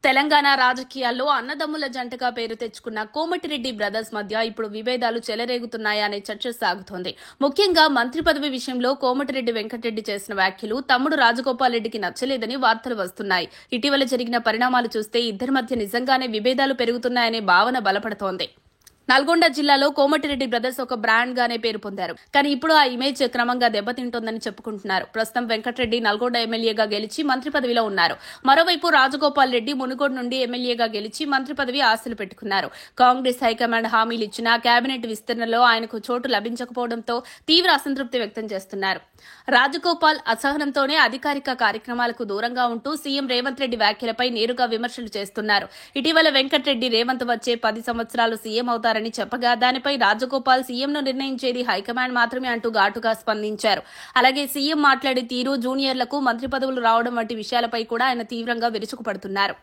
తెలంగాణ రాజకీయాల్లో అన్నదమ్ముల జంటగా పేరు తెచ్చుకున్న కోమటిరెడ్డి బ్రదర్స్ మధ్య ఇప్పుడు విభేదాలు చెలరేగుతున్నాయనే చర్చ సాగుతోంది. ముఖ్యంగా మంత్రి పదవి విషయంలో కోమటిరెడ్డి వెంకటరెడ్డి చేసిన వ్యాఖ్యలు తమ్ముడు రాజగోపాల్ రెడ్డికి నచ్చలేదని వార్తలు వస్తున్నాయి. ఇటీవల జరిగిన పరిణామాలు చూస్తే ఇద్దరి మధ్య నిజంగానే విభేదాలు పెరుగుతున్నాయనే భావన బలపడుతోంది. నల్గొండ జిల్లాలో కోమటిరెడ్డి బ్రదర్స్ ఒక బ్రాండ్ గానే పేరు పొందారు. కానీ ఇప్పుడు ఆ ఇమేజ్ క్రమంగా దెబ్బతింటోందని చెప్పుకుంటున్నారు. ప్రస్తుతం వెంకటరెడ్డి నల్గొండ ఎమ్మెల్యేగా గెలిచి మంత్రి పదవిలో ఉన్నారు. మరోవైపు రాజగోపాల్ రెడ్డి మునుగోడు నుండి ఎమ్మెల్యేగా గెలిచి మంత్రి పదవి ఆశలు పెట్టుకున్నారు. కాంగ్రెస్ హైకమాండ్ హామీలు ఇచ్చినా కేబినెట్ విస్తరణలో ఆయనకు చోటు లభించకపోవడంతో తీవ్ర అసంతృప్తి వ్యక్తం చేస్తున్నారు. రాజగోపాల్ అసహనంతోనే అధికారిక కార్యక్రమాలకు దూరంగా ఉంటూ సీఎం రేవంత్ రెడ్డి వ్యాఖ్యలపై నేరుగా విమర్శలు చేస్తున్నారు. ఇటీవల వెంకటరెడ్డి రేవంత్ వచ్చే 10 సంవత్సరాలు సీఎం అవుతారని చెప్పగా దానిపై రాజగోపాల్ సీఎంను నిర్ణయించేది హైకమాండ్ మాత్రమే అంటూ ఘాటుగా స్పందించారు. అలాగే సీఎం మాట్లాడే తీరు, జూనియర్లకు మంత్రి పదవులు రావడం వంటి విషయాలపై కూడా ఆయన తీవ్రంగా విరుచుకుపడుతున్నారు.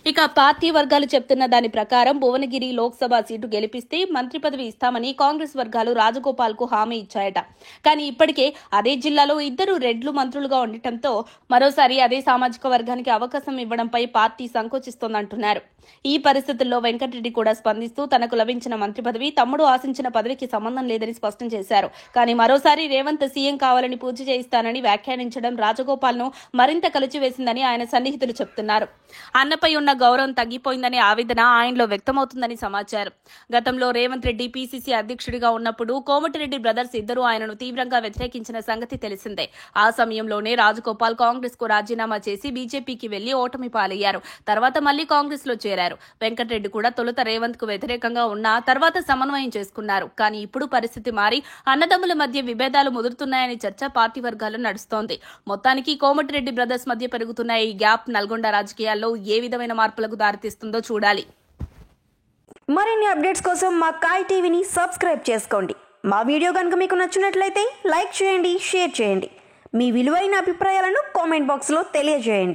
ఇక పార్టీ వర్గాలు చెప్తున్న దాని ప్రకారం భువనగిరి లోక్సభ సీటు గెలిపిస్తే మంత్రి పదవి ఇస్తామని కాంగ్రెస్ వర్గాలు రాజగోపాల్ కు హామీ ఇచ్చాయట. కానీ ఇప్పటికే అదే జిల్లాలో ఇద్దరు రెడ్లు మంత్రులుగా ఉండటంతో మరోసారి అదే సామాజిక వర్గానికి అవకాశం ఇవ్వడంపై పార్టీ సంకోచిస్తోందంటున్నారు. ఈ పరిస్థితుల్లో వెంకటరెడ్డి కూడా స్పందిస్తూ తనకు లభించిన మంత్రి పదవి తమ్ముడు ఆశించిన పదవికి సంబంధం లేదని స్పష్టం చేశారు. కానీ మరోసారి రేవంత్ సీఎం కావాలని పూజ చేయిస్తానని వ్యాఖ్యానించడం రాజగోపాల్ ను మరింత కలిచివేసిందని ఆయన సన్నిహితులు చెబుతున్నారు. అన్నపై ఉన్న గౌరవం తగ్గిపోయిందనే ఆవేదన ఆయనలో వ్యక్తమవుతుందని సమాచారం. గతంలో రేవంత్ రెడ్డి పీసీసీ అధ్యక్షుడిగా ఉన్నప్పుడు కోమటిరెడ్డి బ్రదర్స్ ఇద్దరు ఆయనను తీవ్రంగా వ్యతిరేకించిన సంగతి తెలిసిందే. ఆ సమయంలోనే రాజగోపాల్ కాంగ్రెస్ కు రాజీనామా చేసి బీజేపీకి వెళ్లి ఓటమి పాలయ్యారు. తర్వాత మళ్లీ కాంగ్రెస్ లో చేరారు. వెంకటరెడ్డి కూడా తొలుత రేవంత్ కు వ్యతిరేకంగా ఉన్నా తర్వాత సమన్వయం చేసుకున్నారు. కానీ ఇప్పుడు పరిస్థితి మారి అన్నదమ్ముల మధ్య విభేదాలు ముదురుతున్నాయనే చర్చ పార్టీ వర్గాల్లో నడుస్తోంది. మొత్తానికి కోమటిరెడ్డి బ్రదర్స్ మధ్య పెరుగుతున్న ఈ గ్యాప్ నల్గొండ రాజకీయాల్లో ఏ విధమైన మార్పులకు దారితీస్తుందో చూడాలి. మరిన్ని అప్డేట్స్ కోసం మా కాయ్ టీవీని సబ్స్క్రైబ్ చేసుకోండి. మా వీడియో కనుక మీకు నచ్చినట్లయితే లైక్ చేయండి, షేర్ చేయండి. మీ విలువైన అభిప్రాయాలను కామెంట్ బాక్స్లో తెలియజేయండి.